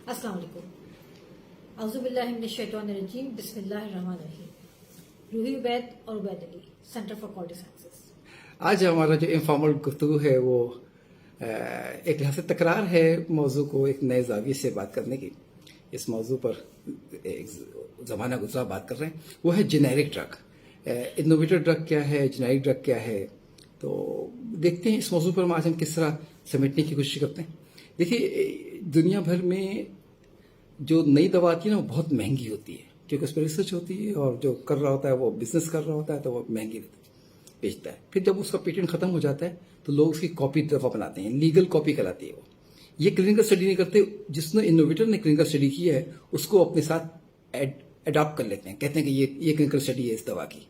अस्सलाम वालेकुम। औज़ु बिल्लाहि मिनश शैतानिर रजीम, बिस्मिल्लाहिर रहमानिर रहीम। रूही उबैद और Ubaid Ali, centre for quality sciences. आज हमारा जो इनफॉर्मल गुफ्तगू है वो एक लिहाज से तकरार है मौजू को एक नए जाविये से बात करने की। इस मौजू पर एक ज़माना गुजरा बात कर रहे हैं, वो है जेनेरिक ड्रग। इनोवेटर ड्रग क्या है, जेनेरिक ड्रग क्या है, तो देखते हैं इस मौजू पर आज हम किस तरह समेटने की कोशिश करते हैं। देखिए, दुनिया भर में जो नई दवा आती है ना वो बहुत महंगी होती है, क्योंकि उस पर रिसर्च होती है और जो कर रहा होता है वो बिजनेस कर रहा होता है, तो वो महंगी बेचता है। फिर जब उसका पेटेंट खत्म हो जाता है तो लोग उसकी कॉपी दफा बनाते हैं, लीगल कॉपी कराती है वो। ये क्लिनिकल स्टडी नहीं करते, जिसने इनोवेटर ने क्लिनिकल स्टडी की है उसको अपने साथ एडॉप्ट कर लेते हैं, कहते हैं कि ये क्लिनिकल स्टडी है इस दवा की,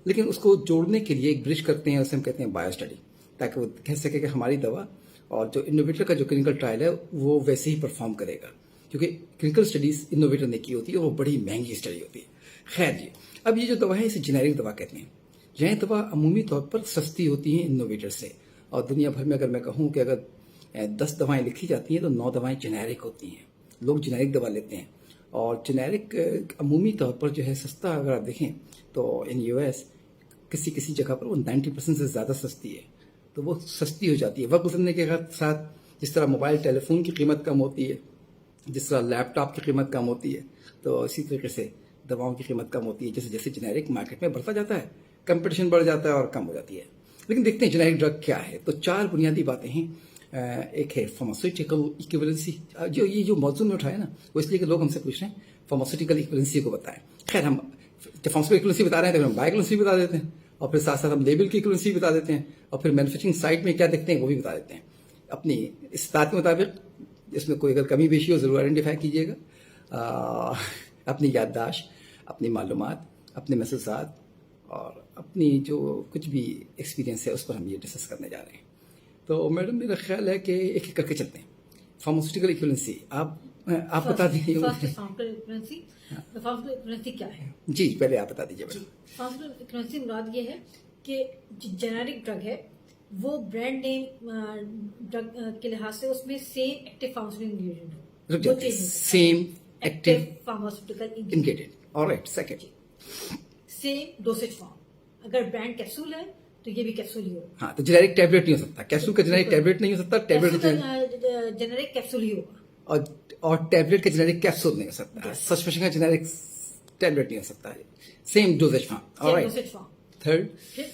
लेकिन उसको जोड़ने के लिए एक ब्रिज करते हैं, उसे हम कहते हैं बायो स्टडी, ताकि वो कह सके कि हमारी दवा और जो इनोवेटर का जो क्लिनिकल ट्रायल है वो वैसे ही परफॉर्म करेगा, क्योंकि क्लिनिकल स्टडीज इनोवेटर ने की होती है और वो बड़ी महंगी स्टडी होती है। खैर जी, अब ये जो दवा है इसे जेनेरिक दवा कहते हैं। यह दवा अमूमी तौर पर सस्ती होती है इनोवेटर से, और दुनिया भर में अगर मैं कहूँ कि अगर 10 दवाएं लिखी जाती हैं तो 9 दवाएं जेनेरिक होती हैं। लोग जेनेरिक दवा लेते हैं, और जेनेरिक अमूमी तौर पर जो है सस्ता, अगर आप देखें तो इन यूएस किसी किसी जगह पर वो 90% से ज़्यादा सस्ती है, तो वो सस्ती हो जाती है वक्त गुजरने के साथ। जिस तरह मोबाइल टेलीफोन की कीमत कम होती है, जिस तरह लैपटॉप की कीमत कम होती है, तो इसी तरीके से दवाओं की कीमत कम होती है। जैसे जैसे जेनेरिक मार्केट में बढ़ता जाता है, कंपटीशन बढ़ जाता है और कम हो जाती है। लेकिन देखते हैं जेनेरिक ड्रग क्या है। तो 4 बुनियादी बातें हैं। एक है फार्मास्यूटिकल इक्विवेलेंसी। जो मौजूद में उठाया ना, वो इसलिए कि लोग हमसे पूछ रहे हैं फार्मास्यूटिकल इक्विवेलेंसी को बताएं। खैर, हम जब फार्मास्यूटिकल इक्विवेलेंसी बता रहे हैं तो हम बायोइक्विवेलेंसी बता देते हैं, और फिर साथ साथ हम लेबल की इक्विवेलेंसी बता देते हैं, और फिर मैन्युफैक्चरिंग साइट में क्या देखते हैं वो भी बता देते हैं। अपनी इस्तात के मुताबिक इसमें कोई अगर कमी बेशी हो जरूर आइडेंटिफाई कीजिएगा। अपनी याददाश्त, अपनी मालूमात, अपने महसूसात और अपनी जो कुछ भी एक्सपीरियंस है उस पर हम ये डिस्कस करने जा रहे हैं। तो मैडम, मेरा ख्याल है कि एक एक करके चलते हैं। फार्मास्यूटिकल इक्विवेलेंसी आप बता दीजिए। फार्मास्यूटिकल इक्विवेलेंसी क्या है? जी, पहले आप बता दीजिए मैडम। फार्मास्यूटिकल इक्विवेलेंसी मुराद ये है कि जेनेरिक ड्रग है वो ब्रांड नेम ड्रग के लिहाज से उसमें सेम एक्टिव फार्मास्यूटिकल इंग्रेडिएंट हो। Same active pharmaceutical ingredient. Alright, second, same dosage form. अगर ब्रांड कैप्सूल है तो ये भी कैप्सूल ही होगा। हाँ, तो जेनेरिक टैबलेट नहीं हो सकता, कैप्सूल का जेनेरिक टैबलेट नहीं हो सकता, टैबलेट जेनेरिक कैप्सूल ही होगा, और टैबलेट का जेनेरिक कैप्सूल नहीं हो सकता, सस्पेंशन का जेनेरिक टैबलेट नहीं हो सकता। Same dosage form. Alright, third,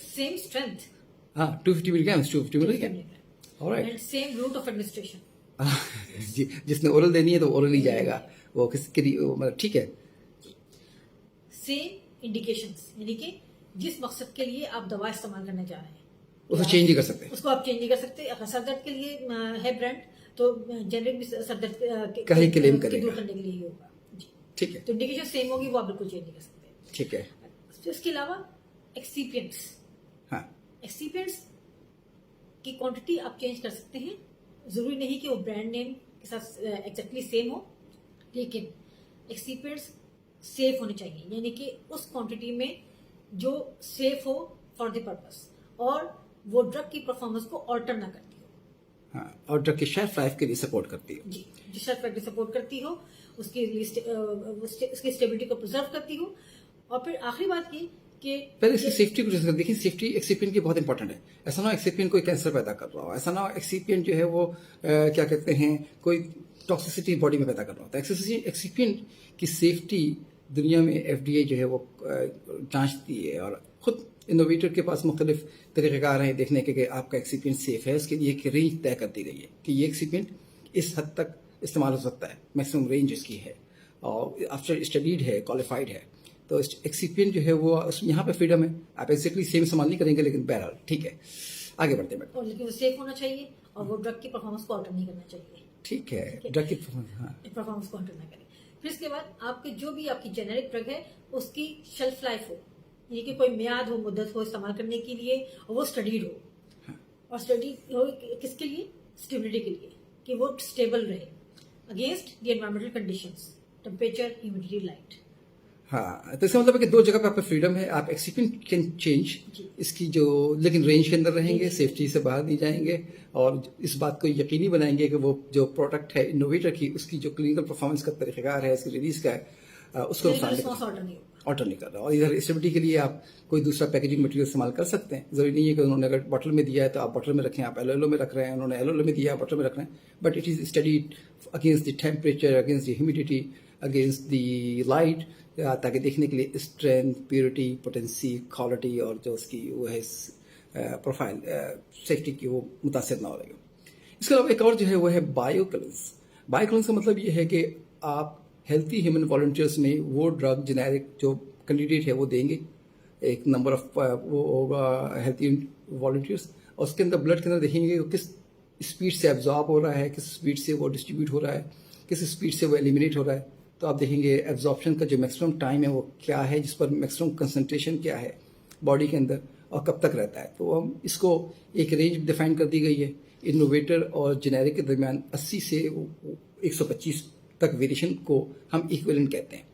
same strength. हाँ, 250 milligram, 250 milligram. Alright, and same route of administration. जी, जिसने ओरल देनी है तो ओरल ही जाएगा, वो किसके लिए, मतलब ठीक है। सेम इंडिकेशंस, यानी कि जिस मकसद के लिए आप दवा इस्तेमाल करने जा रहे हैं उसको चेंज नहीं कर सकते, उसको आप चेंज नहीं कर सकते। अगर सर दर्द के लिए है ब्रांड तो जेनेरिक भी सर दर्द का ही क्लेम करेगा, दूर करने के लिए ही होगा। ठीक है। तो इंडिकेशन सेम होगी, वो आप बिल्कुल चेंज नहीं कर सकते। ठीक है। तो इसके अलावा एक्सीपिएंट्स, हाँ, एक्सीपिएंट्स की क्वांटिटी आप चेंज कर सकते हैं। जरूरी नहीं कि वो ब्रांड नेम के साथ एग्जैक्टली सेम हो, लेकिन एक्सीपिएंट्स सेफ होने चाहिए, यानी कि उस क्वांटिटी में जो सेफ हो फॉर द पर्पस, और वो ड्रग की परफॉर्मेंस को ऑल्टर ना करती हो। हाँ, और ड्रग की शेल्फ लाइफ के लिए सपोर्ट करती हो। जी, जो शेल्फ लाइफ सपोर्ट करती हो, उसकी उसकी स्टेबिलिटी को प्रिजर्व करती हो। और फिर आखिरी बात ये कि पहले इसकी सेफ्टी को डिस्कस कर। देखिए, सेफ्टी एक्सीपिएंट की बहुत इंपॉर्टेंट है। ऐसा ना हो एक्सीपिएंट कोई कैंसर पैदा कर रहा हो, ऐसा ना हो एक्सीपिएंट जो है वो क्या कहते हैं कोई टॉक्सिसिटी बॉडी में पैदा कर रहा होता है। एक्सीपिएंट की सेफ्टी दुनिया में FDA जो है वो जांचती है, और खुद इनोवेटर के पास मुख्तलिफ तरीक़ेकार हैं देखने के कि आपका एक्सीपिएंट सेफ है। उसके लिए एक रेंज तय कर दी गई है कि ये एक्सीपिएंट इस हद तक इस्तेमाल हो सकता है, मैक्सिमम रेंज इसकी है, और आफ्टर स्टडीड है, क्वालिफाइड है। तो एक्सीपिएंट जो है वो यहाँ पे फ्रीडम है, आप एक्जैक्टली सेम इस्तेमाल नहीं करेंगे, लेकिन बहरहाल ठीक है। आगे बढ़ते हैं मैडम। लेकिन वो सेफ होना चाहिए और वो ड्रग की परफॉर्मेंस को ऑल्टर नहीं करना चाहिए। ठीक है, ड्रग की परफॉर्मेंस को ऑल्टर ना करें। फिर इसके बाद आपके जो भी आपकी जेनेरिक ड्रग है उसकी शेल्फ लाइफ हो, यानी कि कोई मियाद हो, मुद्दत हो इस्तेमाल करने के लिए, और वो स्टडीड हो। हाँ। और स्टडी हो किसके लिए? स्टेबिलिटी के लिए, कि वो स्टेबल रहे against the environmental conditions, temperature, humidity, light. हाँ, तो इसका मतलब है कि दो जगह पे आपका फ्रीडम है, आप एक्सिपेंट कैन चेंज इसकी जो, लेकिन रेंज के अंदर रहेंगे, सेफ्टी से बाहर नहीं जाएंगे, और इस बात को यकीनी बनाएंगे कि वो जो प्रोडक्ट है इनोवेटर की, उसकी जो क्लिनिकल परफॉर्मेंस का तरीक़ाकार है, इसकी रिलीज का है, उसको ऑल्टर नहीं कर रहा। और इधर स्टेबिलिटी के लिए आप कोई दूसरा पैकेजिंग मटेरियल इस्तेमाल कर सकते हैं। जरूरी नहीं है कि उन्होंने अगर बॉटल में दिया है तो आप बॉटल में रखें, आप एलो में रख रहे हैं, उन्होंने एलो में दिया है बॉटल में रख रहे हैं, but it is studied against the temperature, against the humidity, against the light, ताकि देखने के लिए स्ट्रेंथ, प्योरिटी, पोटेंसी, क्वालिटी और जो उसकी वो है प्रोफाइल सेफ्टी की वो मुतासर ना हो रही हो। इसके अलावा एक और जो है वो है बायोकलेंस। बायोकलेंस का मतलब ये है कि आप हेल्थी ह्यूमन वॉलंटियर्स में वो ड्रग जेनेरिक जो कैंडिडेट है वो देंगे, एक नंबर ऑफ वो होगा हेल्थी वॉलंटियर्स, और उसके अंदर ब्लड के अंदर देखेंगे कि किस स्पीड से एब्जॉर्ब हो रहा है, किस स्पीड से वो डिस्ट्रीब्यूट हो रहा है, किस स्पीड से वो एलिमिनेट हो रहा है। तो आप देखेंगे एब्जॉर्प्शन का जो मैक्सिमम टाइम है वो क्या है, जिस पर मैक्सिमम कंसंट्रेशन क्या है बॉडी के अंदर, और कब तक रहता है। तो हम इसको एक रेंज डिफाइन कर दी गई है। इनोवेटर और जेनेरिक के दरमियान 80 से 125 तक वेरिएशन को हम इक्विवेलेंट कहते हैं।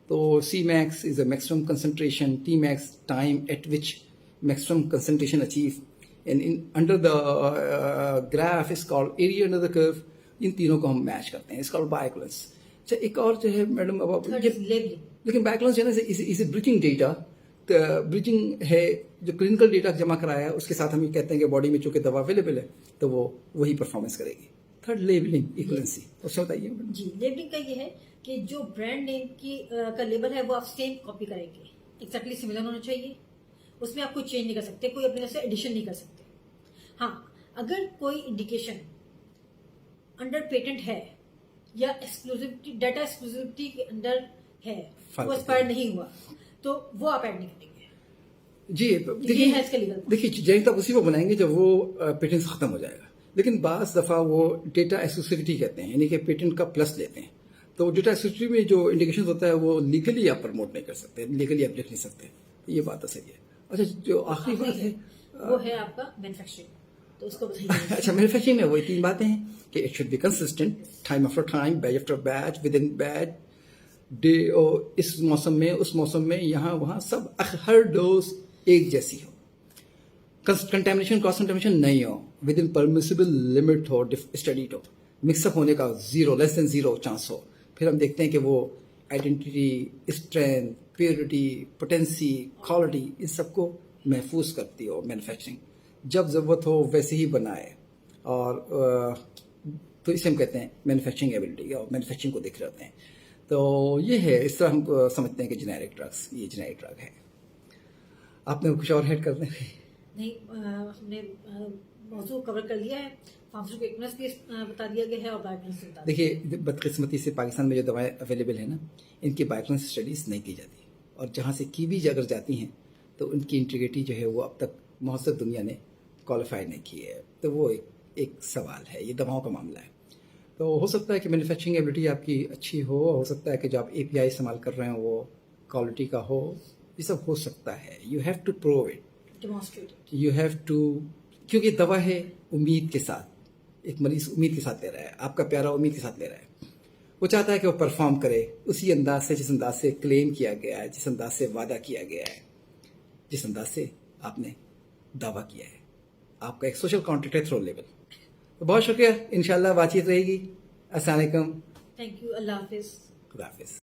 तो C max is a maximum concentration, T max time at which maximum concentration achieve, and in under the graph is called area under the curve. इन तीनों को हम मैच करते हैं, इट्स कॉल्ड बायोकलेंस। अच्छा, एक और जो है मैडम, अब लेकिन बायोकलेंस जो है ना इज ब्रिजिंग डेटा, ब्रिजिंग है जो क्लिनिकल डेटा जमा कराया है उसके साथ हम ये कहते हैं कि बॉडी में चूंकि दवा अवेलेबल है तो वो वही परफॉर्मेंस करेगी। थर्ड, लेबलिंग इक्वलेंसी, उससे बताइए मैडम। जी, लेबलिंग का ये है कि जो ब्रांड नेम की का लेबल है वो आप सेम कॉपी करेंगे, एक्जैक्टली सिमिलर होना चाहिए, उसमें आप कोई चेंज नहीं कर सकते, कोई अपने तरफ से एडिशन नहीं कर सकते। हाँ, अगर कोई इंडिकेशन अंडर पेटेंट है या एक्सक्लूसिविटी, डाटा एक्सक्लूसिविटी के अंडर है, वो एक्सपायर नहीं हुआ, तो वो आप ऐड नहीं करेंगे। जी देखिए, जेनेरिक आप उसी को बनाएंगे जब वो पेटेंट खत्म हो जाएगा। लेकिन बास दफा वो डेटा एक्सक्लूसिविटी कहते हैं, यानी कि पेटेंट का प्लस लेते हैं। तो डेटा एक्सक्लूसिविटी में जो इंडिकेशन होता है वो लीगली आप प्रमोट नहीं कर सकते, लीगली आप लिख नहीं सकते, ये बात तो सही है। अच्छा, जो आखिरी बात है वो है आपका मैन्युफैक्चरिंग, तो उसको बताइए। अच्छा, मैन्युफैक्चरिंग में वही तीन बातें हैं कि it should be consistent, time after time, batch after batch, with in batch day, और इस मौसम में उस मौसम में यहाँ वहाँ सब हर डोज एक जैसी हो, कंटेमिनेशन क्रॉस कंटेमिनेशन नहीं हो, विद इन परमिसिबल लिमिट हो, स्टडीड हो, मिक्सअप होने का लेस देन जीरो चांस हो। फिर हम देखते हैं कि वो identity, strength, purity, potency, quality, इन सबको महफूज करती हो मैन्युफैक्चरिंग। जब ज़रूरत हो वैसे ही बनाए, और तो इसे हम कहते हैं मैन्युफैक्चरिंग एबिलिटी, और मैन्युफैक्चरिंग को देख रहे होते हैं। तो ये है, इस तरह हम समझते हैं कि जेनेरिक ड्रग्स, ये जेनेरिक ड्रग है। आपने कुछ और ऐड करना है? नहीं, हमने मौजूद कवर कर लिया है, फार्मास्यूटिकल इक्विवेलेंस भी बता दिया गया है और बायोकलेंस बता दिया। देखिए, बदकिस्मती से पाकिस्तान में जो दवाएं अवेलेबल है ना, इनकी बायोकलेंस स्टडीज नहीं की जाती, और जहाँ से की भी अगर जाती हैं तो उनकी इंटीग्रिटी जो है वो अब तक मौसर दुनिया ने क्वालिफाई नहीं की है। तो वो एक सवाल है, ये दवाओं का मामला है। तो हो सकता है कि मैन्युफैक्चरिंग एबिलिटी आपकी अच्छी हो सकता है कि जो आप API इस्तेमाल कर रहे हो वो क्वालिटी का हो, ये सब हो सकता है। You have to prove it, demonstrate, you have to, क्योंकि दवा है उम्मीद के साथ, एक मरीज उम्मीद के साथ ले रहा है, आपका प्यारा उम्मीद के साथ ले रहा है, वो चाहता है कि वो परफॉर्म करे उसी अंदाज से जिस अंदाज से क्लेम किया गया है, जिस अंदाज से वादा किया गया है, जिस अंदाज से आपने दावा किया है। आपका एक सोशल कॉन्ट्रैक्ट है थ्रो लेवल। तो बहुत शुक्रिया, इंशाल्लाह बातचीत रहेगी। अस्सलाम वालेकुम, थैंक यू, अल्लाह हाफिज, खुदा हाफिज।